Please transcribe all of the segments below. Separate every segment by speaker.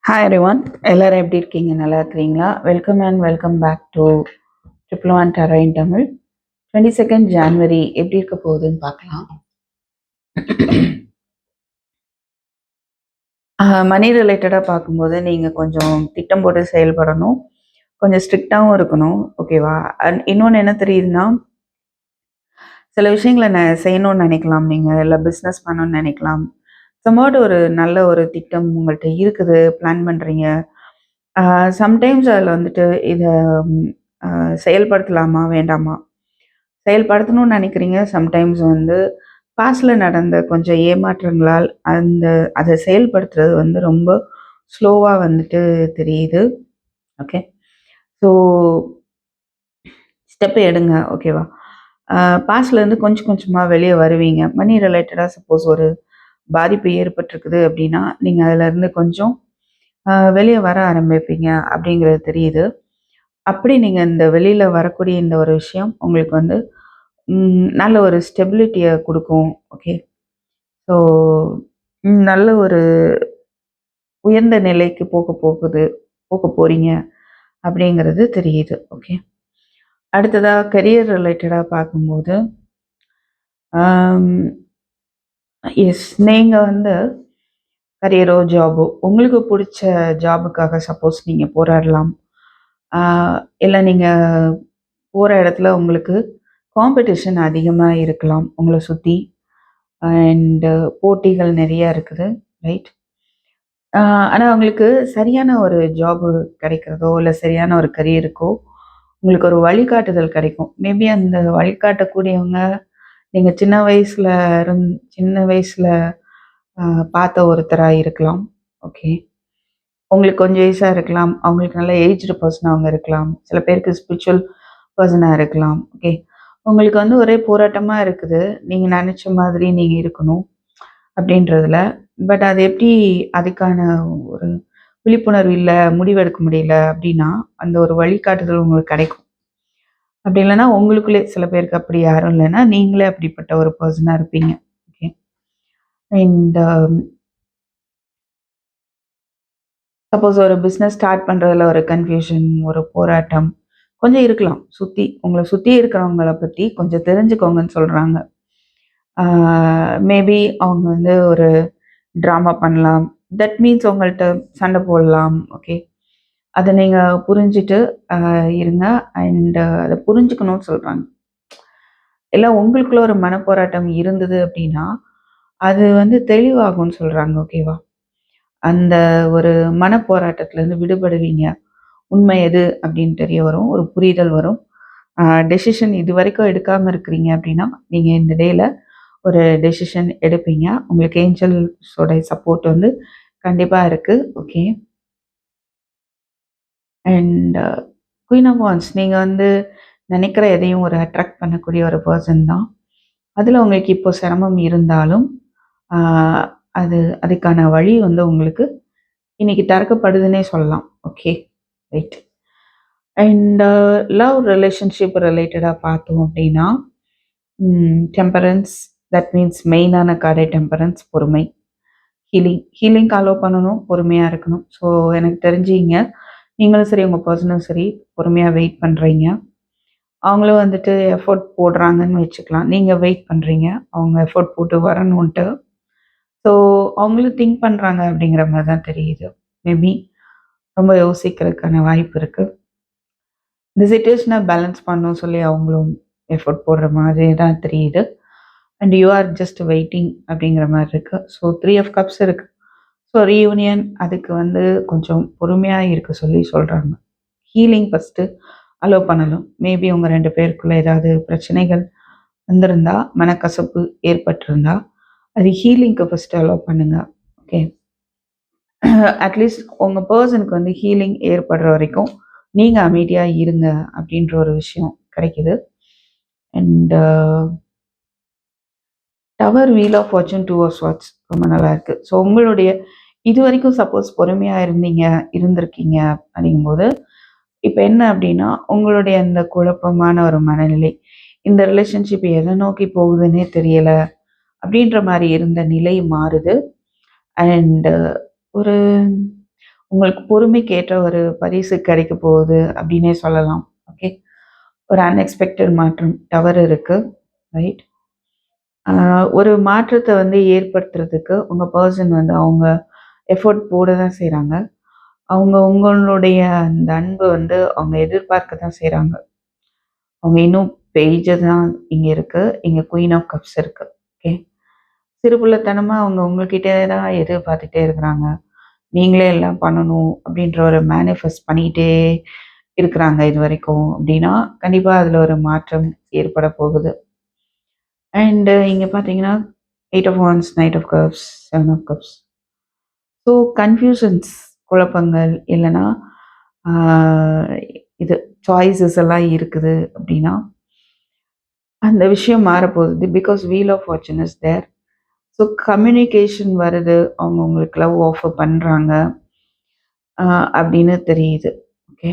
Speaker 1: Hi everyone. எல்லாரும் எப்படி இருக்கீங்க? நல்லா இருக்கிறீங்களா? Welcome and welcome back to triple one tarot in Tamil. 22nd January எப்படி இருக்க போகுதுன்னு பார்க்கலாம். மணி ரிலேட்டடாக பார்க்கும்போது நீங்கள் கொஞ்சம் திட்டம் போட்டு செயல்படணும், கொஞ்சம் ஸ்ட்ரிக்டாகவும் இருக்கணும். ஓகேவா? அண்ட் இன்னொன்று என்ன தெரியுதுன்னா, சில விஷயங்களை செய்யணும்னு நினைக்கலாம், நீங்கள் இல்லை பிஸ்னஸ் பண்ணணும்னு நினைக்கலாம். சம்வாட் ஒரு நல்ல ஒரு திட்டம் உங்கள்கிட்ட இருக்குது, பிளான் பண்ணுறீங்க. சம்டைம்ஸ் அதில் வந்துட்டு இதை செயல்படுத்தலாமா வேண்டாமா, செயல்படுத்தணும்னு நினைக்கிறீங்க. சம்டைம்ஸ் வந்து பாஸ்டில் நடந்த கொஞ்சம் ஏமாற்றங்களால் அதை செயல்படுத்துறது வந்து ரொம்ப ஸ்லோவாக வந்துட்டு தெரியுது. ஓகே, ஸோ ஸ்டெப்பை எடுங்க. ஓகேவா? பாஸ்ட்லேருந்து கொஞ்சம் கொஞ்சமாக வெளியே வருவீங்க. மணி ரிலேட்டடாக சப்போஸ் ஒரு பாதிப்பு ஏற்பட்டிருக்குது அப்படின்னா நீங்கள் அதிலேருந்து கொஞ்சம் வெளியே வர ஆரம்பிப்பீங்க அப்படிங்கிறது தெரியுது. அப்படி நீங்கள் இந்த வெளியில் வரக்கூடிய இந்த ஒரு விஷயம் உங்களுக்கு வந்து நல்ல ஒரு ஸ்டெபிலிட்டியை கொடுக்கும். ஓகே, ஸோ நல்ல ஒரு உயர்ந்த நிலைக்கு போக போகிறீங்க அப்படிங்கிறது தெரியுது. ஓகே, அடுத்ததாக கரியர் ரிலேட்டடாக பார்க்கும்போது எஸ், நீங்கள் வந்து கரியரோ ஜாபோ உங்களுக்கு பிடிச்ச ஜாபுக்காக சப்போஸ் நீங்கள் போராடலாம். இல்லை நீங்கள் போகிற இடத்துல உங்களுக்கு காம்படிஷன் அதிகமாக இருக்கலாம் உங்களை சுற்றி, அண்டு போட்டிகள் நிறையா இருக்குது, ரைட்? ஆனால் உங்களுக்கு சரியான ஒரு ஜாபு கிடைக்கிறதோ இல்லை சரியான ஒரு கரியருக்கோ உங்களுக்கு ஒரு வழிகாட்டுதல் கிடைக்கும். மேபி அந்த வழிகாட்டக்கூடியவங்க நீங்கள் சின்ன வயசில் பார்த்த ஒருத்தராக இருக்கலாம். ஓகே, உங்களுக்கு கொஞ்சம் வயசாக இருக்கலாம், அவங்களுக்கு நல்ல ஏஜ்டு பர்சனாக அவங்க இருக்கலாம், சில பேருக்கு ஸ்பிரிச்சுவல் பர்சனாக இருக்கலாம். ஓகே, உங்களுக்கு வந்து ஒரே போராட்டமாக இருக்குது, நீங்கள் நினச்ச மாதிரி நீங்கள் இருக்கணும் அப்படின்றதுல. பட் அது எப்படி அதுக்கான ஒரு விழிப்புணர்வு இல்லை, முடிவெடுக்க முடியல அப்படின்னா அந்த ஒரு வழிகாட்டுதல் உங்களுக்கு கிடைக்கும். அப்படி இல்லைன்னா உங்களுக்குள்ளே சில பேருக்கு அப்படி யாரும் இல்லைன்னா நீங்களே அப்படிப்பட்ட ஒரு பர்சனாக இருப்பீங்க. ஓகே, அண்ட் சப்போஸ் ஒரு பிஸ்னஸ் ஸ்டார்ட் பண்ணுறதுல ஒரு கன்ஃபியூஷன், ஒரு போராட்டம் கொஞ்சம் இருக்கலாம். உங்களை சுற்றி இருக்கிறவங்கள பற்றி கொஞ்சம் தெரிஞ்சுக்கோங்கன்னு சொல்கிறாங்க. மேபி அவங்க வந்து ஒரு ட்ராமா பண்ணலாம், தட் மீன்ஸ் உங்கள்கிட்ட சண்டை போடலாம். ஓகே, அதை நீங்கள் புரிஞ்சுட்டு இருங்க. அண்டு அதை புரிஞ்சுக்கணும்னு சொல்கிறாங்க. இல்லை உங்களுக்குள்ள ஒரு மனப்போராட்டம் இருந்தது அப்படின்னா அது வந்து தெளிவாகும்னு சொல்கிறாங்க. ஓகேவா? அந்த ஒரு மனப்போராட்டத்திலேருந்து விடுபடுவீங்க. உண்மை எது அப்படின்னு தெரிய வரும், ஒரு புரிதல் வரும். டெசிஷன் இது வரைக்கும் எடுக்காமல் இருக்கிறீங்க அப்படின்னா நீங்கள் இந்த டேயில் ஒரு டெசிஷன் எடுப்பீங்க. உங்களுக்கு ஏஞ்சல்ஸோட சப்போர்ட் வந்து கண்டிப்பாக இருக்குது. Okay, and queen of wands, நீங்கள் வந்து நினைக்கிற எதையும் ஒரு அட்ராக்ட் பண்ணக்கூடிய ஒரு பர்சன் தான். அதில் உங்களுக்கு இப்போ சிரமம் இருந்தாலும் அதுக்கான வழி வந்து உங்களுக்கு இன்னைக்கு திறக்கப்படுதுன்னே சொல்லலாம். Okay, right. And love relationship ரிலேட்டடாக பார்த்தோம் அப்படின்னா டெம்பரன்ஸ், தட் மீன்ஸ் மெயினான கார்டே டெம்பரன்ஸ், பொறுமை. ஹீலிங் அலோவ் பண்ணணும், பொறுமையாக இருக்கணும். ஸோ எனக்கு தெரிஞ்சிங்க நீங்களும் சரி உங்கள் பர்சனும் சரி பொறுமையாக வெயிட் பண்ணுறீங்க. அவங்களும் வந்துட்டு எஃபோர்ட் போடுறாங்கன்னு வச்சுக்கலாம், நீங்கள் வெயிட் பண்ணுறீங்க அவங்க எஃபோர்ட் போட்டு வரணுன்ட்டு. ஸோ அவங்களும் திங்க் பண்ணுறாங்க அப்படிங்கிற மாதிரி தான் தெரியுது. மேபி ரொம்ப யோசிக்கிறதுக்கான வாய்ப்பு இருக்குது. இந்த சிச்சுவேஷனை பேலன்ஸ் பண்ணணும் சொல்லி அவங்களும் எஃபோர்ட் போடுற மாதிரி தான் தெரியுது. And you are just waiting அப்படிங்கிற மாதிரி இருக்குது. ஸோ 3 of Cups இருக்குது. ஸோ ரீயூனியன் அதுக்கு வந்து கொஞ்சம் பொறுமையாக இருக்க சொல்லி சொல்கிறாங்க. ஹீலிங் ஃபஸ்ட்டு அலோவ் பண்ணணும். மேபி உங்கள் 2 பேருக்குள்ளே ஏதாவது பிரச்சனைகள் வந்திருந்தா, மனக்கசப்பு ஏற்பட்டிருந்தா அது ஹீலிங்க்கு ஃபஸ்ட்டு அலோவ் பண்ணுங்கள். ஓகே, அட்லீஸ்ட் உங்கள் பர்சனுக்கு வந்து ஹீலிங் ஏற்படுற வரைக்கும் நீங்கள் அமைதியாக இருங்க அப்படின்ற ஒரு விஷயம் கிடைக்கிது. And tower, wheel of fortune, 2 of Swords ரொம்ப நல்லா இருக்குது. ஸோ உங்களுடைய இது வரைக்கும் சப்போஸ் பொறுமையாக இருந்திருக்கீங்க அப்படிங்கும்போது இப்போ என்ன அப்படின்னா உங்களுடைய அந்த குழப்பமான ஒரு மனநிலை, இந்த ரிலேஷன்ஷிப் எதை நோக்கி போகுதுன்னே தெரியலை அப்படின்ற மாதிரி இருந்த நிலை மாறுது. அண்டு ஒரு உங்களுக்கு பொறுமைக்கேற்ற ஒரு பரிசு கிடைக்க போகுது அப்படின்னே சொல்லலாம். ஓகே. ஒரு அன்எக்ஸ்பெக்டட் மாற்றம் டவர் இருக்கு. ரைட். ஒரு மாற்றத்த வந்து ஏற்படுத்துறதுக்கு உங்க பெர்சன் வந்து அவங்க எஃபோர்ட் போட தான் செய்றாங்க. அவங்க உங்களுடைய அந்த அன்பு வந்து அவங்க எதிர்பார்க்க தான் செய்றாங்க. அவங்க இன்னும் பேஜ் தான் இங்க இருக்கு. இங்க குயின் ஆஃப் கப்ஸ் இருக்கு. ஓகே. சிறுபிள்ளைத்தனமா அவங்க உங்ககிட்ட தான் எதிர்பார்த்துட்டே இருக்கிறாங்க. நீங்களே எல்லாம் பண்ணணும் அப்படின்ற ஒரு மேனிஃபெஸ்ட் பண்ணிக்கிட்டே இருக்கிறாங்க இதுவரைக்கும் அப்படின்னா, கண்டிப்பா அதுல ஒரு மாற்றம் ஏற்பட போகுது. அண்ட் இங்க பார்த்தீங்கன்னா, 8 of wands, knight of cups, 7 of cups. So confusions குழப்பங்கள் இல்லைன்னா ஆ, இது சாய்ஸஸ் எல்லாம் இருக்குது அப்படின்னா, அந்த விஷயம் மாறப்போகுது. Because wheel of fortune is there. So communication வருது. அவங்க உங்களுக்கு லவ் ஆஃபர் பண்றாங்க. அப்படின்னு தெரியுது. ஓகே.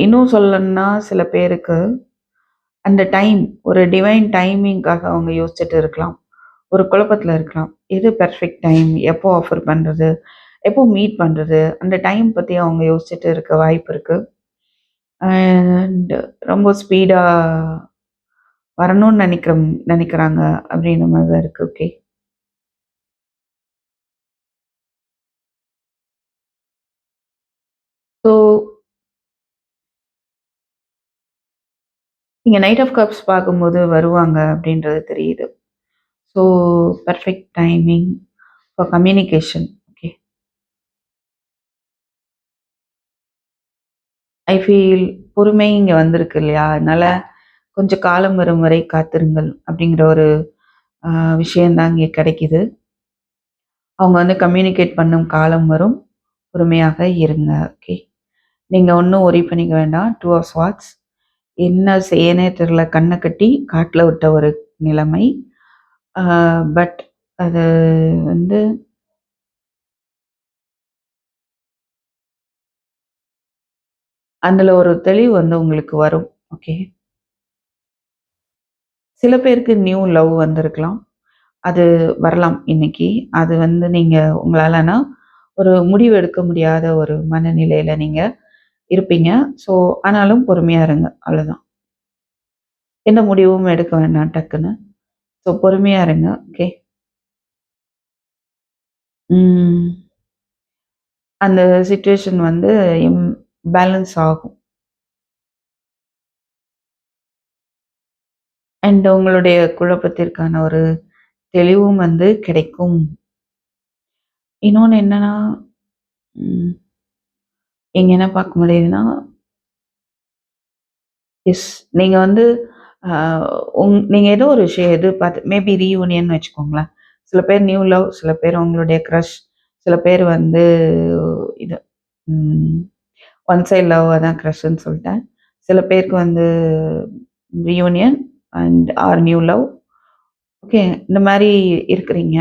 Speaker 1: இன்னும் சொல்லணும்னா சில பேருக்கு அந்த டைம் ஒரு டிவைன் டைமிங்காக அவங்க யோசிச்சுட்டு இருக்கலாம். ஒரு குழப்பத்துல இருக்கலாம். எது பெர்ஃபெக்ட் டைம்? எப்போ ஆஃபர் பண்றது? எப்போ மீட் பண்றது? அந்த டைம் பத்தி அவங்க யோசிச்சுட்டு இருக்க வாய்ப்பு இருக்கு. அண்ட் ரொம்ப ஸ்பீடா வரணும்னு நினைக்கிறாங்க அப்படின்ற மாரி தான் இருக்கு. ஓகே. ஸோ நீங்க நைட் ஆஃப் கப்ஸ் பார்க்கும்போது வருவாங்க அப்படின்றது தெரியுது. So perfect timing for communication. Okay. I feel பொறுமை இங்க வந்திருக்கு இல்லையா? அதனால கொஞ்சம் காலம் வரும் வரை காத்திருங்கள் அப்படிங்கிற ஒரு அ விஷயம் தான் இங்க கிடைக்குது. அவங்க வந்து கம்யூனிகேட் பண்ணும் காலம் வரும். பொறுமையாக இருங்க. ஓகே. நீங்க ஒண்ணும் வொரி பண்ணிக்க வேண்டாம். 2 ஆஃப் ஸ்வார்ட்ஸ். என்ன செய்யனே தெரியல. கண்ண கட்டி காட்டுல விட்ட ஒரு நிலைமை. ஆ பட் அது வந்து அதுல ஒரு தெளிவு வந்து உங்களுக்கு வரும். ஓகே. சில பேருக்கு நியூ லவ் வந்திருக்கலாம். அது வரலாம் இன்னைக்கு. அது வந்து நீங்க உங்களாலனா ஒரு முடிவு எடுக்க முடியாத ஒரு மனநிலையில நீங்க இருப்பீங்க. ஸோ ஆனாலும் பொறுமையா இருங்க. அவ்வளோதான். எந்த முடிவும் எடுக்க வேண்டாம் டக்குன்னு. ஸோ பொறுமையா இருங்க. ஓகே. ம். அந்த சிச்சுவேஷன் வந்து பேலன்ஸ் ஆகும். அண்ட் உங்களுடைய குழப்பத்திற்கான ஒரு தெளிவும் வந்து கிடைக்கும். இன்னொன்னு என்னன்னா, ம் இங்க என்ன பார்க்க முடியுதுன்னா, எஸ் நீங்க வந்து அ நீங்க ஏதோ ஒரு விஷயம் எதிர்பார்த்து மேபி ரீயூனியன் வச்சுக்கோங்களேன். சில பேர் நியூ லவ், சில பேர் உங்களுடைய கிரஷ், சில பேர் வந்து இது ம் ஒன் சைட் லவ் அதான் கிரஷ்ன்னு சொல்ட்டேன். சில பேருக்கு வந்து reunion and or new love. Okay. இந்த மாரி இருக்கிறீங்க.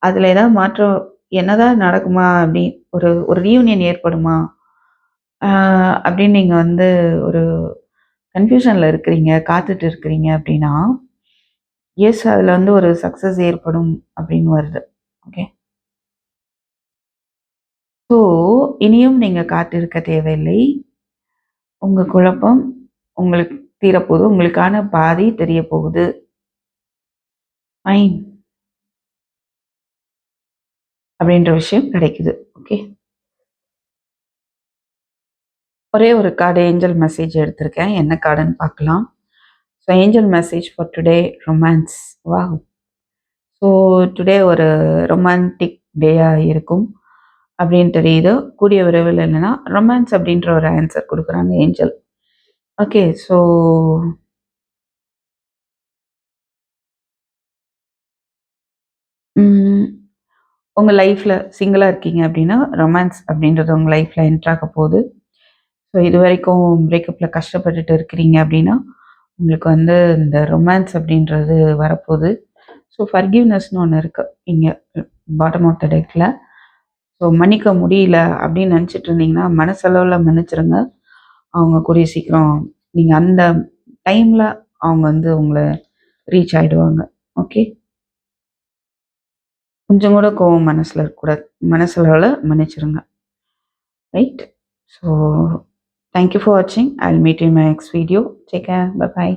Speaker 1: அதுல ஏதாவது மாற்றம் என்னதான் நடக்குமா? அப்படி ஒரு ஒரு ரீயூனியன் ஏற்படுமா? ஆ அப்படின்னு நீங்க வந்து ஒரு கன்ஃப்யூஷன்ல இருக்கிறீங்க, காத்துட்டு இருக்கிறீங்க அப்படின்னா, எஸ் அதுல வந்து ஒரு சக்சஸ் ஏற்படும் அப்படின்னு வருது. ஓகே. ஸோ இனியும் நீங்க காத்திருக்க தேவையில்லை. உங்க குழப்பம் உங்களுக்கு தீரப்போகுது. உங்களுக்கான பாதை தெரியப் போகுது. ஃபைன் அப்படின்ற விஷயம் கிடைக்குது. ஓகே. ஒரே ஒரு கார்டு ஏஞ்சல் மெசேஜ் எடுத்திருக்கேன். என்ன கார்டுன்னு பார்க்கலாம். So angel message for today romance. Wow! So today ஒரு ரொமான்டிக் டேயா இருக்கும் அப்படின்னு தெரியுது. கூடிய விரைவில் என்னன்னா, ரொமான்ஸ் அப்படின்ற ஒரு ஆன்சர் குடுக்குறாங்க ஏஞ்சல். ஓகே. ஸோ ம் உங்க லைஃப்ல சிங்கிளா இருக்கீங்க அப்படின்னா, ரொமான்ஸ் அப்படின்றது உங்க லைஃப்ல என்டர் ஆக போகுது. ஸோ இதுவரைக்கும் பிரேக்கப்ல கஷ்டப்பட்டுட்டு இருக்கிறீங்க அப்படின்னா, உங்களுக்கு வந்து இந்த ரொமான்ஸ் அப்படின்றது வரப்போகுது. ஸோ ஃபர்கிவ்னஸ்ன்னு ஒண்ணு இருக்கு. இங்க பாட்டம் ஆஃப் த டெக்ல. ஸோ மன்னிக்க முடியல அப்படின்னு நினச்சிட்டு இருந்தீங்கன்னா, மனசளவுல மன்னிச்சிருங்க. அவங்க கூடிய சீக்கிரம் நீங்க அந்த டைம்ல அவங்க வந்து உங்கள ரீச் ஆயிடுவாங்க. ஓகே. கொஞ்சம் கூட கோவம் மனசில் இருக்கக்கூடாது. மனசளவில் மன்னிச்சிருங்க. Right? So thank you for வாட்சிங். I will meet you in my next video. Take care. Bye by.